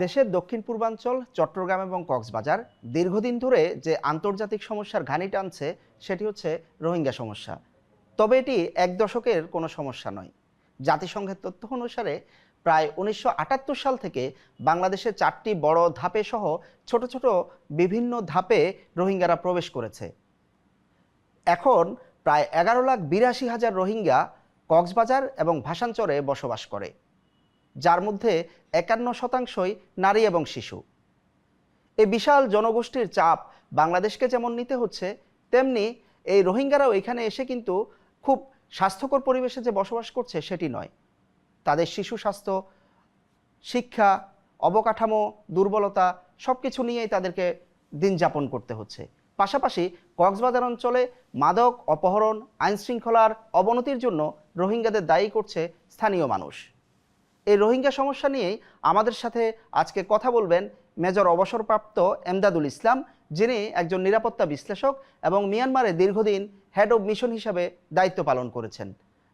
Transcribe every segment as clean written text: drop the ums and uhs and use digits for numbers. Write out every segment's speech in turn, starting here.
দেশের দক্ষিণ পূর্বাঞ্চল চট্টগ্রাম এবং কক্সবাজার দীর্ঘদিন ধরে যে আন্তর্জাতিক সমস্যার ঘানি টানছে সেটি হচ্ছে রোহিঙ্গা সমস্যা। তবে এটি এক দশকের কোনো সমস্যা নয়। জাতিসংঘের তথ্য অনুসারে প্রায় ১৯৭৮ সাল থেকে বাংলাদেশের ৪টি বড় ধাপে সহ ছোট ছোট বিভিন্ন ধাপে রোহিঙ্গারা প্রবেশ করেছে। এখন প্রায় ১১,৮২,০০০ রোহিঙ্গা কক্সবাজার এবং ভাসানচরে বসবাস করে, যার মধ্যে ৫১% নারী এবং শিশু। এই বিশাল জনগোষ্ঠীর চাপ বাংলাদেশকে যেমন নিতে হচ্ছে, তেমনি এই রোহিঙ্গারাও এখানে এসে কিন্তু খুব স্বাস্থ্যকর পরিবেশে যে বসবাস করছে সেটি নয়। তাদের শিশু স্বাস্থ্য, শিক্ষা, অবকাঠামো, দুর্বলতা সব কিছু নিয়েই তাদেরকে দিন যাপন করতে হচ্ছে। পাশাপাশি কক্সবাজার অঞ্চলে মাদক, অপহরণ, আইনশৃঙ্খলার অবনতির জন্য রোহিঙ্গাদের দায়ী করছে স্থানীয় মানুষ। এই রোহিঙ্গা সমস্যা নিয়েই আমাদের সাথে আজকে কথা বলবেন মেজর অবসরপ্রাপ্ত এমদাদুল ইসলাম, যিনি একজন নিরাপত্তা বিশ্লেষক এবং মিয়ানমারে দীর্ঘদিন হেড অব মিশন হিসাবে দায়িত্ব পালন করেছেন।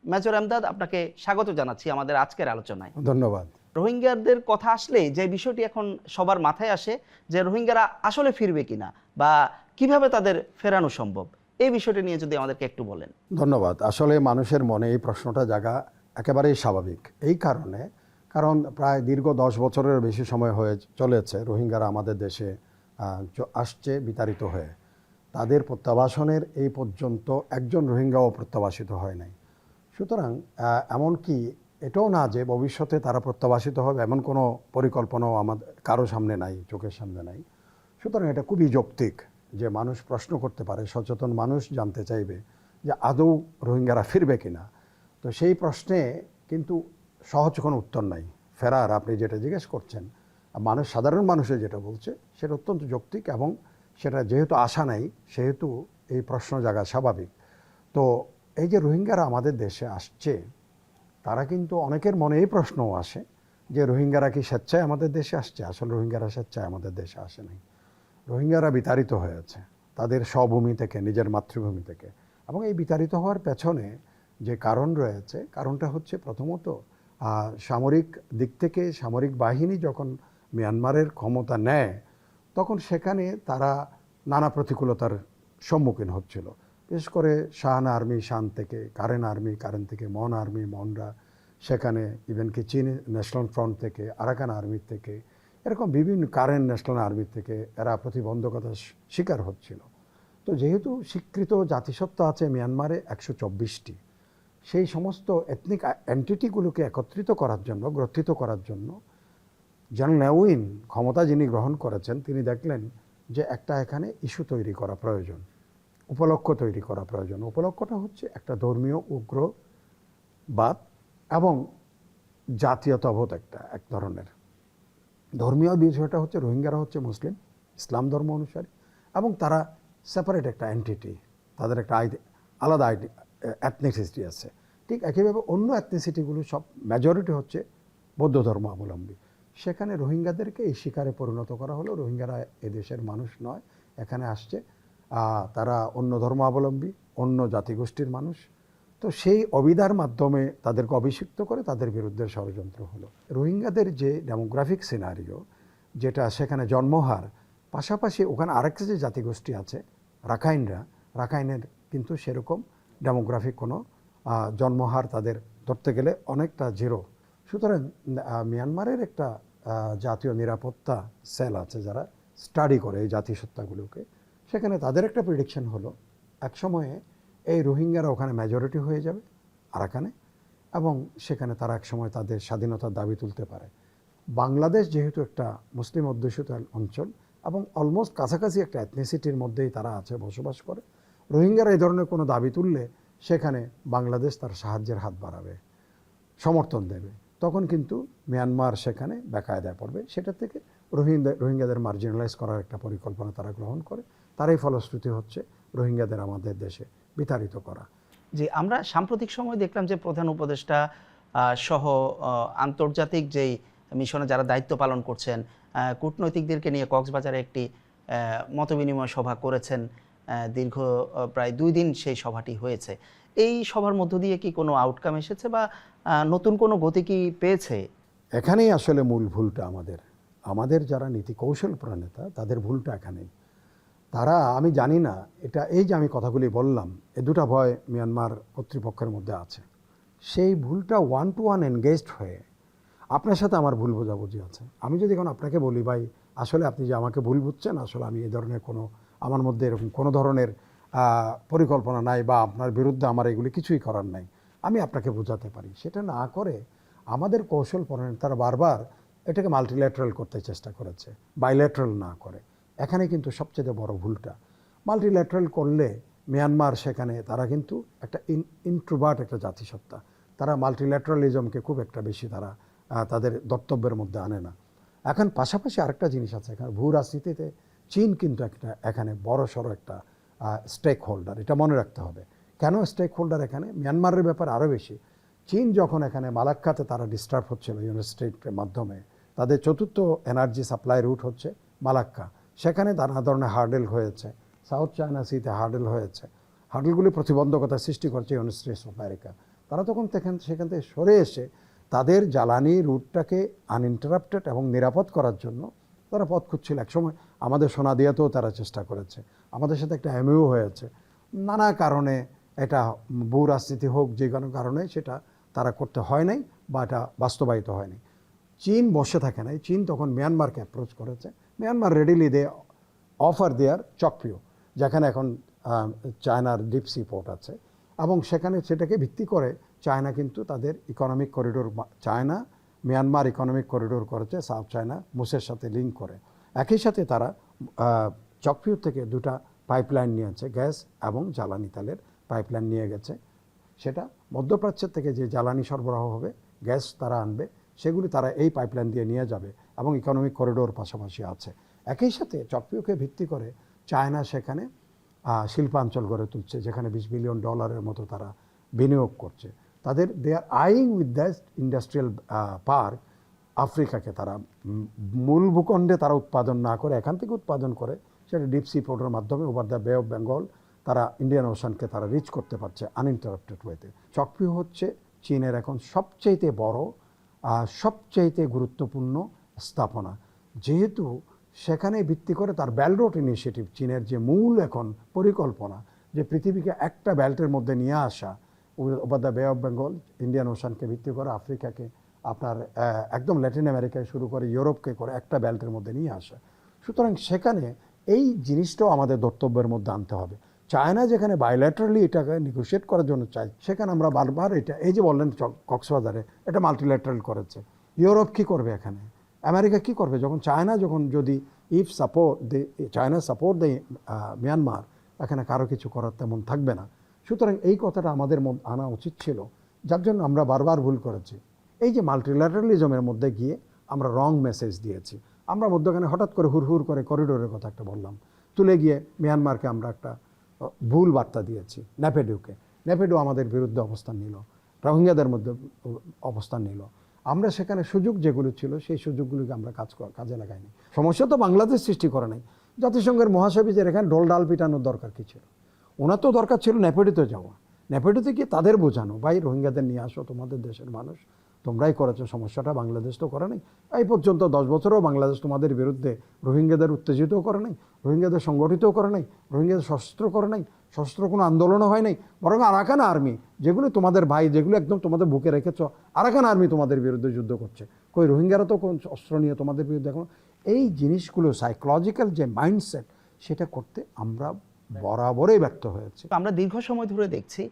মেজর এমদাদ, আপনাকে স্বাগত জানাচ্ছি আমাদের আজকের আলোচনায়। ধন্যবাদ। রোহিঙ্গাদের কথা আসলে যে বিষয়টি এখন সবার মাথায় আসে, যে রোহিঙ্গারা আসলে ফিরবে কিনা বা কিভাবে তাদের ফেরানো সম্ভব, এই বিষয়টি নিয়ে যদি আমাদেরকে একটু বলেন। ধন্যবাদ। আসলে মানুষের মনে এই প্রশ্নটা জাগা একেবারেই স্বাভাবিক। এই কারণ প্রায় দীর্ঘ ১০ বছরের বেশি সময় হয়ে চলেছে রোহিঙ্গারা আমাদের দেশে আসছে বিতাড়িত হয়ে। তাদের প্রত্যাবাসনের এই পর্যন্ত একজন রোহিঙ্গাও প্রত্যাবাসিত হয় নাই। সুতরাং এমনকি এটাও না যে ভবিষ্যতে তারা প্রত্যাবাসিত হবে, এমন কোনো পরিকল্পনাও আমাদের কারো সামনে নাই, চোখের সামনে নাই। সুতরাং এটা খুবই যৌক্তিক যে মানুষ প্রশ্ন করতে পারে, সচেতন মানুষ জানতে চাইবে যে আদৌ রোহিঙ্গারা ফিরবে কিনা। তো সেই প্রশ্নে কিন্তু সহজ কোনো উত্তর নাই। ফেরার আপনি যেটা জিজ্ঞেস করছেন, সাধারণ মানুষের যেটা বলছে সেটা অত্যন্ত যৌক্তিক, এবং সেটা যেহেতু আশা নাই সেহেতু এই প্রশ্ন জাগা স্বাভাবিক। তো এই যে রোহিঙ্গারা আমাদের দেশে আসছে, তারা কিন্তু অনেকের মনে এই প্রশ্নও আসে যে রোহিঙ্গারা কি স্বেচ্ছায় আমাদের দেশে আসছে? আসলে রোহিঙ্গারা স্বেচ্ছায় আমাদের দেশে আসে নাই। রোহিঙ্গারা বিতাড়িত হয়েছে তাদের স্বভূমি থেকে, নিজের মাতৃভূমি থেকে। এবং এই বিতাড়িত হওয়ার পেছনে যে কারণ রয়েছে, কারণটা হচ্ছে প্রথমত সামরিক দিক থেকে সামরিক বাহিনী যখন মিয়ানমারের ক্ষমতা নেয়, তখন সেখানে তারা নানা প্রতিকূলতার সম্মুখীন হচ্ছিল। বিশেষ করে শাহান আর্মি শান থেকে, কারেন থেকে মন আর্মি মনরা, সেখানে ইভেন কি চীন ন্যাশনাল ফ্রন্ট থেকে, আরাকান আর্মির থেকে, এরকম বিভিন্ন কারেন ন্যাশনাল আর্মির থেকে এরা প্রতিবন্ধকতার শিকার হচ্ছিল। তো যেহেতু স্বীকৃত জাতিসত্তা আছে মিয়ানমারে ১২৪টি, সেই সমস্ত এথনিক এন্টিটিগুলোকে একত্রিত করার জন্য, গ্রথিত করার জন্য জেনারেল নেউইন ক্ষমতা যিনি গ্রহণ করেছেন, তিনি দেখলেন যে একটা এখানে ইস্যু তৈরি করা প্রয়োজন, উপলক্ষ্য তৈরি করা প্রয়োজন। উপলক্ষ্যটা হচ্ছে একটা ধর্মীয় উগ্রবাদ এবং জাতীয়তাবোধ, এক ধরনের ধর্মীয় বিষয়টা হচ্ছে রোহিঙ্গারা হচ্ছে মুসলিম, ইসলাম ধর্ম অনুসারী, এবং তারা সেপারেট একটা এন্টিটি, তাদের একটা আলাদা এথনিসিটি আছে। ঠিক একইভাবে অন্য এথনিসিটিগুলো সব মেজরিটি হচ্ছে বৌদ্ধ ধর্ম অবলম্বী। সেখানে রোহিঙ্গাদেরকে এই শিকারে পরিণত করা হলো। রোহিঙ্গারা এদেশের মানুষ নয়, এখানে আসছে তারা অন্য ধর্মাবলম্বী, অন্য জাতিগোষ্ঠীর মানুষ। তো সেই অবিদার মাধ্যমে তাদেরকে অভিষিক্ত করে তাদের বিরুদ্ধে ষড়যন্ত্র হলো। রোহিঙ্গাদের যে ডেমোগ্রাফিক সিনারিও, যেটা সেখানে জন্মহার, পাশাপাশি ওখানে আরেকটা যে জাতিগোষ্ঠী আছে রাখাইনের কিন্তু সেরকম ডেমোগ্রাফিক কোনো জন্মহার তাদের ধরতে গেলে অনেকটা জিরো। সুতরাং মিয়ানমারের একটা জাতীয় নিরাপত্তা সেল আছে যারা স্টাডি করে এই জাতিসত্তাগুলোকে, সেখানে তাদের একটা প্রেডিকশন হলো একসময়ে এই রোহিঙ্গারা ওখানে মেজরিটি হয়ে যাবে আরাকানে, এবং সেখানে তারা একসময় তাদের স্বাধীনতার দাবি তুলতে পারে। বাংলাদেশ যেহেতু একটা মুসলিম অধ্যুষিত অঞ্চল এবং অলমোস্ট কাছাকাছি একটা এথনিসিটির মধ্যেই তারা আছে, বসবাস করে, রোহিঙ্গারা এই ধরনের কোনো দাবি তুললে সেখানে বাংলাদেশ তার সাহায্যের হাত বাড়াবে, সমর্থন দেবে। তখন কিন্তু মিয়ানমার সেখানে বেকায়দায় পড়বে। সেটা থেকে রোহিঙ্গাদের মার্জিনালাইজ করার একটা পরিকল্পনা তারা গ্রহণ করে। তারই ফলশ্রুতি হচ্ছে রোহিঙ্গাদের আমাদের দেশে বিতাড়িত করা। যে আমরা সাম্প্রতিক সময় দেখলাম যে প্রধান উপদেষ্টা সহ আন্তর্জাতিক যেই মিশনে যারা দায়িত্ব পালন করছেন, কূটনৈতিকদেরকে নিয়ে কক্সবাজারে একটি মতবিনিময় সভা করেছেন। দীর্ঘ প্রায় 2 দিন সেই সভাটি হয়েছে। এই সভার মধ্য দিয়ে কি কোনো আউটকাম এসেছে বা নতুন কোনো গতি কি পেয়েছে? এখানেই আসলে মূল ভুলটা আমাদের। আমাদের যারা নীতি কৌশল প্রণেতা তাদের ভুলটা এখানেই। তারা, আমি জানি না এটা, এই যে আমি কথাগুলি বললাম, এ দুটা ভয় মিয়ানমার কর্তৃপক্ষের মধ্যে আছে। সেই ভুলটা ওয়ান টু ওয়ান এনগেজড হয়ে, আপনার সাথে আমার ভুল বোঝাবুঝি আছে। আমি যদি এখন আপনাকে বলি, ভাই আসলে আপনি যে আমাকে ভুল বুঝছেন, আসলে আমি এই ধরনের কোনো, আমার মধ্যে এরকম কোনো ধরনের পরিকল্পনা নাই, বা আপনার বিরুদ্ধে আমার এগুলি কিছুই করার নাই, আমি আপনাকে বোঝাতে পারি। সেটা না করে আমাদের কৌশল প্রণেতারা বারবার এটাকে মাল্টিল্যাটারাল করতে চেষ্টা করেছে, বাইল্যাটারাল না করে। এখানে কিন্তু সবচেয়ে বড় ভুলটা, মাল্টিল্যাটারাল করলে মিয়ানমার সেখানে তারা কিন্তু একটা ইন্ট্রোভার্ট একটা জাতিসত্তা, তারা মাল্টিল্যাটারালিজমকে খুব একটা বেশি তারা তাদের দপ্তব্যের মধ্যে আনে না। এখন পাশাপাশি আরেকটা জিনিস আছে, এখানে ভূ রাজনীতিতে চীন কিন্তু একটা এখানে বড় সড়ো একটা স্টেক হোল্ডার, এটা মনে রাখতে হবে। কেন স্টেক হোল্ডার এখানে? মিয়ানমারের ব্যাপার আরও বেশি। চীন যখন এখানে মালাক্কাতে তারা ডিস্টার্ব হচ্ছিল ইউনাইটেড স্টেটের মাধ্যমে, তাদের চতুর্থ এনার্জি সাপ্লাই রুট হচ্ছে মালাক্কা, সেখানে নানা ধরনের হার্ডেল হয়েছে, সাউথ চায়না সিতে হার্ডেল হয়েছে, হার্ডেলগুলি প্রতিবন্ধকতা সৃষ্টি করছে ইউনাইটেড স্টেটস অফ আমেরিকা। তারা তখন সেখান থেকে সরে এসে তাদের জ্বালানি রুটটাকে আনইন্টারাপ্টেড এবং নিরাপদ করার জন্য তারা পথ খুঁজছিল। একসময় আমাদের সোনাদিয়াতেও তারা চেষ্টা করেছে, আমাদের সাথে একটা এমইউ হয়েছে। নানা কারণে, এটা ভূ রাজনীতি হোক, যে কোনো কারণে সেটা তারা করতে হয় নাই বা এটা বাস্তবায়িত হয়নি। চীন বসে থাকে নাই, চীন তখন মিয়ানমারকে অ্যাপ্রোচ করেছে। মিয়ানমার রেডিলি দে অফার দেয়ার চকপিও, যেখানে এখন চায়নার ডিপ সি পোর্ট আছে, এবং সেখানে সেটাকে ভিত্তি করে চায়না কিন্তু তাদের economic corridor, China Myanmar economic corridor করেছে সাউথ চায়না মুসের সাথে লিঙ্ক করে। একই সাথে তারা চকপিও থেকে দুটা পাইপলাইন নিয়েছে, গ্যাস এবং জ্বালানি তেলের পাইপলাইন নিয়ে গেছে। সেটা মধ্যপ্রাচ্যের থেকে যে জ্বালানি সরবরাহ হবে, গ্যাস তারা আনবে, সেগুলি তারা এই পাইপলাইন দিয়ে নিয়ে যাবে, এবং ইকোনমিক করিডোর পাশাপাশি আছে। একই সাথে চকপিওকে ভিত্তি করে চায়না সেখানে শিল্পাঞ্চল গড়ে তুলছে, যেখানে $20 বিলিয়ন মতো তারা বিনিয়োগ করছে। তাদের দে আর আইং উইথ দ্য ইন্ডাস্ট্রিয়াল পার্ক আফ্রিকাকে তারা মূল ভূখণ্ডে তারা উৎপাদন না করে এখান থেকে উৎপাদন করে, সেটা ডিপ সি পোর্টের মাধ্যমে ওভার দ্য বে অফ বেঙ্গল তারা ইন্ডিয়ান ওশানকে তারা রিচ করতে পারছে আনইন্টারাপ্টেড ওয়েতে। চকপিও হচ্ছে চীনের এখন সবচাইতে বড়, সবচাইতে গুরুত্বপূর্ণ স্থাপনা, যেহেতু সেখানে ভিত্তি করে তার বেল্ট রোড ইনিশিয়েটিভ, চীনের যে মূল এখন পরিকল্পনা, যে পৃথিবীকে একটা বেল্টের মধ্যে নিয়ে আসা, ওভার দ্য বে অফ বেঙ্গল, ইন্ডিয়ান ওশানকে ভিত্তি করে আফ্রিকাকে, আপনার একদম ল্যাটিন আমেরিকায় শুরু করে ইউরোপকে করে একটা বেল্টের মধ্যে নিয়ে আসা। সুতরাং সেখানে এই জিনিসটাও আমাদের দর্তব্যের মধ্যে আনতে হবে। চায়না যেখানে বাইল্যাটারালি এটাকে নেগোশিয়েট করার জন্য চাই, সেখানে আমরা বারবার এটা, এই যে বললেন কক্সবাজারে এটা মাল্টিল্যাটারাল করেছে, ইউরোপ কী করবে এখানে, আমেরিকা কী করবে? যখন চায়না, যখন যদি ইফ সাপোর্ট দে, চায়না সাপোর্ট দেয় মিয়ানমার, এখানে কারো কিছু করার তেমন থাকবে না। সুতরাং এই কথাটা আমাদের আনা উচিত ছিল, যার জন্য আমরা বারবার ভুল করেছি। এই যে মাল্টিল্যাটারালিজমের মধ্যে গিয়ে আমরা রং মেসেজ দিয়েছি। আমরা মধ্যখানে হঠাৎ করে হুড় করে করিডোরের কথা একটা বললাম, তুলে গিয়ে মিয়ানমারকে আমরা একটা ভুল বার্তা দিয়েছি। নেপেডু আমাদের বিরুদ্ধে অবস্থান নিল, রোহিঙ্গাদের মধ্যে অবস্থান নিল। আমরা সেখানে সুযোগ যেগুলো ছিল সেই সুযোগগুলোকে আমরা কাজে লাগাইনি। সমস্যা তো বাংলাদেশ সৃষ্টি করে নাই, জাতিসংঘের মহাসচিবের এখানে ডাল পিটানোর দরকার কী ছিল? ওনার তো দরকার ছিল নেপেডুতে যাওয়া, নেপেডুতে গিয়ে তাদের বোঝানো, ভাই রোহিঙ্গাদের নিয়ে আসো, তোমাদের দেশের মানুষ, তোমরাই করেছো, সমস্যাটা বাংলাদেশ তো করে নাই। এই পর্যন্ত 10 বছরও বাংলাদেশ তোমাদের বিরুদ্ধে রোহিঙ্গাদের উত্তেজিতও করে নাই, রোহিঙ্গাদের সংগঠিতও করে নাই, রোহিঙ্গাদের সশস্ত্র করে নাই, সশস্ত্র কোনো আন্দোলনও হয় নাই। বরং আরাকান আর্মি, যেগুলো তোমাদের ভাই, যেগুলো একদম তোমাদের বুকে রেখেছ, আরাকান আর্মি তোমাদের বিরুদ্ধে যুদ্ধ করছে। কই রোহিঙ্গারা তো কোন অস্ত্র নিয়ে তোমাদের বিরুদ্ধে এখন? এই জিনিসগুলো সাইকোলজিক্যাল যে মাইন্ডসেট, সেটা করতে আমরা বরাবরই ব্যর্থ হয়েছে। আমরা দীর্ঘ সময় ধরে দেখছি,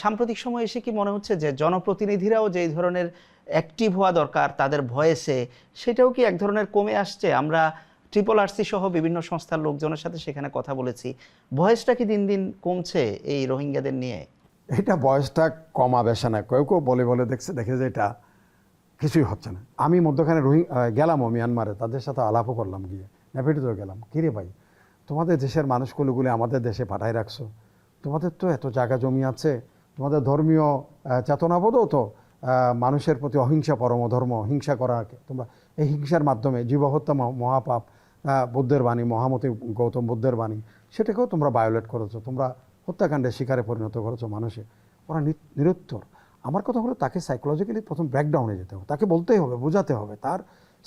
সাম্প্রতিক সময় এসে কি মনে হচ্ছে যে জনপ্রতিনিধিরাও যে ধরনের অ্যাক্টিভ হওয়া দরকার তাদের ভয়েসে, সেটাও কি এক ধরনের কমে আসছে? আমরা RRC সহ বিভিন্ন সংস্থার লোকজনের সাথে সেখানে কথা বলেছি, ভয়েসটা কি দিন দিন কমছে এই রোহিঙ্গাদের নিয়ে? এটা বয়সটা কমা বেশা না, কেউ বলে দেখে যে এটা কিছুই হচ্ছে না। আমি মধ্যখানে গেলামও মিয়ানমারে, তাদের সাথে আলাপও করলাম, গিয়ে নেপেডুতেও গেলাম। কিরে ভাই, তোমাদের দেশের মানুষগুলো আমাদের দেশে পাঠায় রাখছো, তোমাদের তো এত জায়গা জমি আছে, তোমাদের ধর্মীয় চেতনাবোধও তো মানুষের প্রতি অহিংসা পরমধর্ম, হিংসা করা, তোমরা এই হিংসার মাধ্যমে জীবহত্যা মহাপাপ, বুদ্ধের বাণী, মহামতি গৌতম বুদ্ধের বাণী, সেটাকেও তোমরা ভায়োলেট করেছো, তোমরা হত্যাকাণ্ডের শিকারে পরিণত করেছো মানুষে। ওরা নিরুত্তর। আমার কথা হলো, তাকে সাইকোলজিক্যালি প্রথম ব্রেকডাউনে যেতে হবে, তাকে বলতেই হবে, বোঝাতে হবে, তার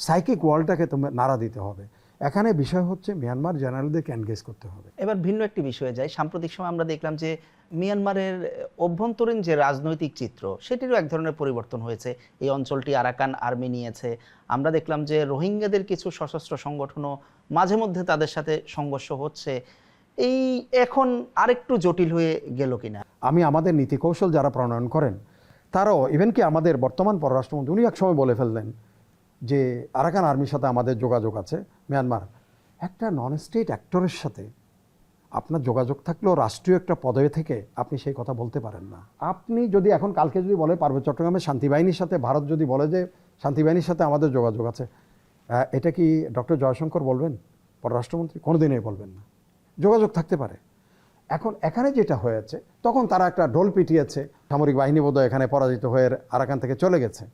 সাইকিক ওয়ার্ল্ডটাকে তোমার নাড়া দিতে হবে। এখানে বিষয় হচ্ছে মিয়ানমার জেনারেলদেরকে এনগেজ করতে হবে। এবার ভিন্ন একটি বিষয়ে যাই। সাম্প্রতিক সময় আমরা দেখলাম যে মিয়ানমারের অভ্যন্তরীণ যে রাজনৈতিক চিত্র সেটিরও এক ধরনের পরিবর্তন হয়েছে। এই অঞ্চলটি আরাকান আর্মি নিয়েছে। আমরা দেখলাম যে রোহিঙ্গাদের কিছু সশস্ত্র সংগঠনও মাঝে মধ্যে তাদের সাথে সংঘর্ষ হচ্ছে। এই এখন আরেকটু জটিল হয়ে গেল কিনা? আমি আমাদের নীতি কৌশল যারা প্রণয়ন করেন তারাও ইভেন কি আমাদের বর্তমান পররাষ্ট্রমন্ত্রী উনি একসময় বলে ফেললেন যে আরাকান আর্মির সাথে আমাদের যোগাযোগ আছে। মিয়ানমার একটা নন স্টেট অ্যাক্টরের সাথে আপনার যোগাযোগ থাকলেও রাষ্ট্রীয় একটা পদে থেকে আপনি সেই কথা বলতে পারেন না। আপনি যদি এখন কালকে যদি বলে পার্বত্য চট্টগ্রামের শান্তিবাহিনীর সাথে ভারত যদি বলে যে শান্তিবাহিনীর সাথে আমাদের যোগাযোগ আছে, এটা কি ডক্টর জয়শঙ্কর বলবেন? পররাষ্ট্রমন্ত্রী কোনোদিনই বলবেন না। যোগাযোগ থাকতে পারে। এখন এখানে যেটা হয়েছে, তখন তারা একটা ঢোল পিটিয়েছে, সামরিক বাহিনী বোধহয় এখানে পরাজিত হয়ে আরাকান থেকে চলে গেছে।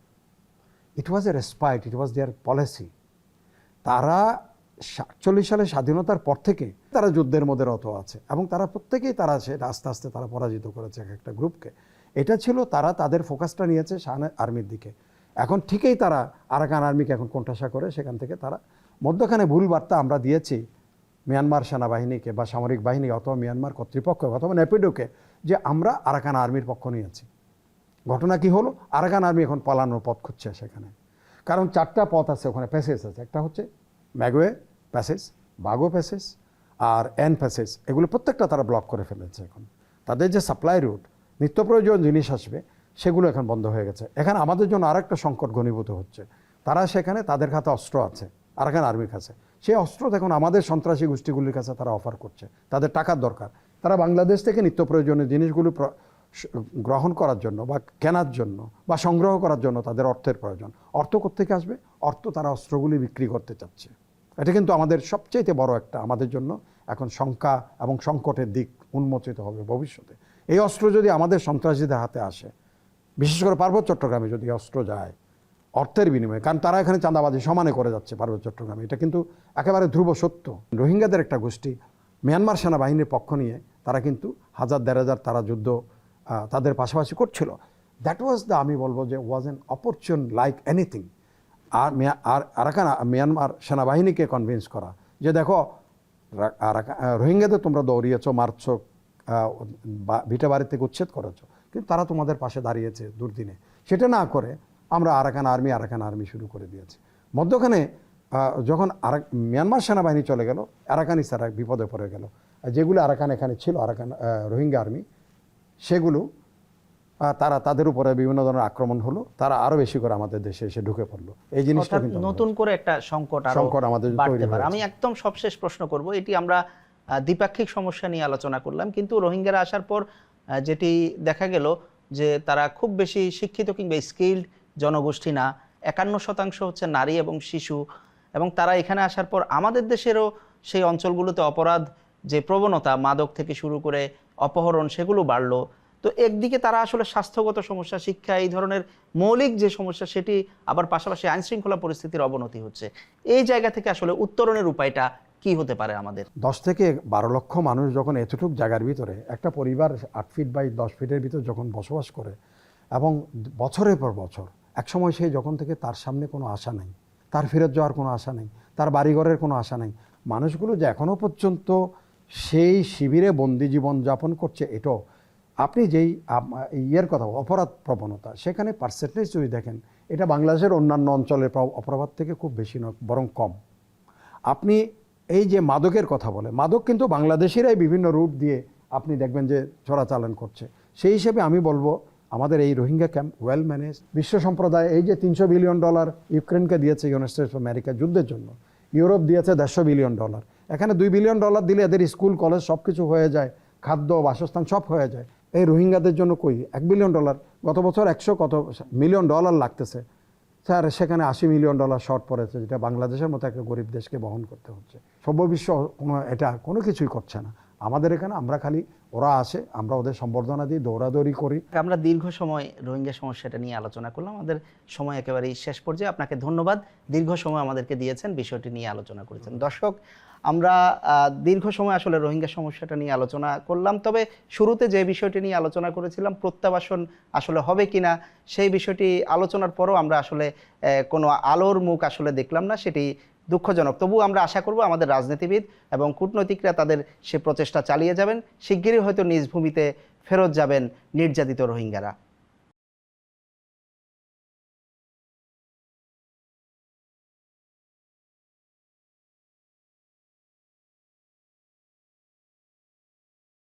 It was a respite, it was their policy. তারা 47 সালে স্বাধীনতার পর থেকে তারা যুদ্ধের মধ্যে রত আছে এবং তারা প্রত্যেকেই তারা সেটা আস্তে আস্তে তারা পরাজিত করেছে এক একটা গ্রুপকে। এটা ছিল তারা তাদের ফোকাসটা নিয়েছে শাহ আর্মির দিকে। এখন ঠিকই তারা আরাকান আর্মিকে এখন কোণঠাসা করে সেখান থেকে তারা মধ্যখানে ভুল বার্তা আমরা দিয়েছি মিয়ানমার সেনাবাহিনীকে বা সামরিক বাহিনী অথবা মিয়ানমার কর্তৃপক্ষ অথবা নেপিডোকে যে আমরা আরাকান আর্মির পক্ষ নিয়েছি। ঘটনা কি হলো? আরাকান আর্মি এখন পালানোর পথ খুঁজছে সেখানে। কারণ 4টা পথ আছে ওখানে, প্যাসেজ আছে। একটা হচ্ছে ম্যাগোয়ে প্যাসেজ, বাগো প্যাসেজ আর এন প্যাসেজ। এগুলো প্রত্যেকটা তারা ব্লক করে ফেলেছে। এখন তাদের যে সাপ্লাই রুট, নিত্য প্রয়োজন জিনিস আসবে, সেগুলো এখন বন্ধ হয়ে গেছে। এখানে আমাদের জন্য আরেকটা সংকট ঘনীভূত হচ্ছে। তারা সেখানে তাদের কাছে অস্ত্র আছে আরাকান আর্মির কাছে। সেই অস্ত্র দেখুন আমাদের সন্ত্রাসী গোষ্ঠীগুলির কাছে তারা অফার করছে। তাদের টাকার দরকার, তারা বাংলাদেশ থেকে নিত্য প্রয়োজনীয় জিনিসগুলো গ্রহণ করার জন্য বা কেনার জন্য বা সংগ্রহ করার জন্য তাদের অর্থের প্রয়োজন। অর্থ কোত্থেকে আসবে? অর্থ তারা অস্ত্রগুলি বিক্রি করতে চাচ্ছে। এটা কিন্তু আমাদের সবচেয়ে বড় একটা আমাদের জন্য এখন শঙ্কা এবং সংকটের দিক উন্মোচিত হবে ভবিষ্যতে। এই অস্ত্র যদি আমাদের সন্ত্রাসীদের হাতে আসে, বিশেষ করে পার্বত্য চট্টগ্রামে যদি অস্ত্র যায় অর্থের বিনিময়ে, কারণ তারা এখানে চাঁদাবাজি সমানে করে যাচ্ছে পার্বত্য চট্টগ্রামে, এটা কিন্তু একেবারে ধ্রুব সত্য। রোহিঙ্গাদের একটা গোষ্ঠী মিয়ানমার সেনাবাহিনীর পক্ষ নিয়ে তারা কিন্তু 1000-1500 তারা যুদ্ধ তাদের পাশাপাশি করছিল। দ্যাট ওয়াজ দ্য, আমি বলবো যে was an opportune like anything. আর আরাকান মিয়ানমার সেনাবাহিনীকে কনভিন্স করা যে দেখো রোহিঙ্গাদের তোমরা দৌড়িয়েছ, মারছো, ভিটা বাড়ি থেকে উচ্ছেদ করেছো, কিন্তু তারা তোমাদের পাশে দাঁড়িয়েছে দুর্দিনে। সেটা না করে আমরা আরাকান আর্মি শুরু করে দিয়েছি। মধ্যখানে যখন মিয়ানমার সেনাবাহিনী চলে গেল, আরাকানিস্তারা বিপদে পড়ে গেল। যেগুলো আরাকান এখানে ছিল, আরাকান রোহিঙ্গা আর্মি, সেগুলো তারা তাদের উপরে বিভিন্ন ধরনের আক্রমণ হলো, তারা আরো বেশি করে আমাদের দেশে এসে ঢুকে পড়লো। এই জিনিসটা কিন্তু নতুন করে একটা সংকট আমাদের তৈরি পারে। আমি একদম সবশেষ প্রশ্ন করব, এটি আমরা দ্বিপাক্ষিক সমস্যা নিয়ে আলোচনা করলাম, কিন্তু রোহিঙ্গারা আসার পর যেটি দেখা গেল যে তারা খুব বেশি শিক্ষিত কিংবা স্কিল্ড জনগোষ্ঠী না। 51% হচ্ছে নারী এবং শিশু, এবং তারা এখানে আসার পর আমাদের দেশেরও সেই অঞ্চলগুলোতে অপরাধ যে প্রবণতা, মাদক থেকে শুরু করে অপহরণ, সেগুলো বাড়লো। তো একদিকে তারা আসলে স্বাস্থ্যগত সমস্যা, শিক্ষা, এই ধরনের মৌলিক যে সমস্যা, সেটি আবার পাশাপাশি আইনশৃঙ্খলা পরিস্থিতির অবনতি হচ্ছে। এই জায়গা থেকে আসলে উত্তরণের উপায়টা কি হতে পারে আমাদের? 10 থেকে 12 লক্ষ মানুষ যখন এতটুক জায়গার ভিতরে, একটা পরিবার 8 ফিট বাই 10 ফিটের ভিতর যখন বসবাস করে এবং বছরের পর বছর, একসময় সেই যখন থেকে তার সামনে কোনো আশা নেই, তার ফেরত যাওয়ার কোনো আশা নেই, তার বাড়িঘরের কোনো আশা নেই, মানুষগুলো যে এখনও পর্যন্ত সেই শিবিরে বন্দি জীবন যাপন করছে, এটাও আপনি যেই ইয়ের কথা, অপরাধ প্রবণতা, সেখানে পার্সেন্টেজ যদি দেখেন, এটা বাংলাদেশের অন্যান্য অঞ্চলের অপরাধ থেকে খুব বেশি নয়, বরং কম। আপনি এই যে মাদকের কথা বলে, মাদক কিন্তু বাংলাদেশেরাই বিভিন্ন রুট দিয়ে আপনি দেখবেন যে চোরাচালান করছে। সেই হিসেবে আমি বলবো আমাদের এই রোহিঙ্গা ক্যাম্প ওয়েল ম্যানেজ। বিশ্ব সম্প্রদায় এই যে $300 বিলিয়ন ইউক্রেনকে দিয়েছে ইউনাইটেড স্টেটস অফ আমেরিকা যুদ্ধের জন্য, ইউরোপ দিয়েছে $150 বিলিয়ন, এখানে $2 বিলিয়ন দিলে এদের স্কুল কলেজ সব কিছু হয়ে যায়, খাদ্য বাসস্থান সব হয়ে যায়। এই রোহিঙ্গাদের জন্য কই $1 বিলিয়ন, গত বছর 100 মিলিয়ন ডলার লাগতেছে স্যার, সেখানে $80 মিলিয়ন শর্ট পড়েছে, যেটা বাংলাদেশের মতো একটা গরিব দেশকে বহন করতে হচ্ছে। সভ্য বিশ্ব এটা কোনো কিছুই করছে না। আমাদের এখানে আমরা খালি ওরা আসে, আমরা ওদের সম্বর্ধনা দিই, দৌড়াদৌড়ি করি। আমরা দীর্ঘ সময় রোহিঙ্গা সমস্যাটা নিয়ে আলোচনা করলাম, আমাদের সময় একেবারেই শেষ পর্যায়ে। আপনাকে ধন্যবাদ, দীর্ঘ সময় আমাদেরকে দিয়েছেন, বিষয়টি নিয়ে আলোচনা করেছেন। দর্শক, আমরা দীর্ঘ সময় আসলে রোহিঙ্গা সমস্যাটা নিয়ে আলোচনা করলাম, তবে শুরুতে যে বিষয়টি নিয়ে আলোচনা করেছিলাম প্রত্যাবাসন আসলে হবে কিনা, সেই বিষয়টি আলোচনার পরও আমরা আসলে কোনো আলোর মুখ আসলে দেখলাম না, সেটি দুঃখজনক। তবু আমরা আশা করব আমাদের রাজনীতিবিদ এবং কূটনৈতিকরা তাদের সে প্রচেষ্টা চালিয়ে যাবেন, শিগগিরই হয়তো নিজ ভূমিতে ফেরত যাবেন নির্যাতিত রোহিঙ্গারা।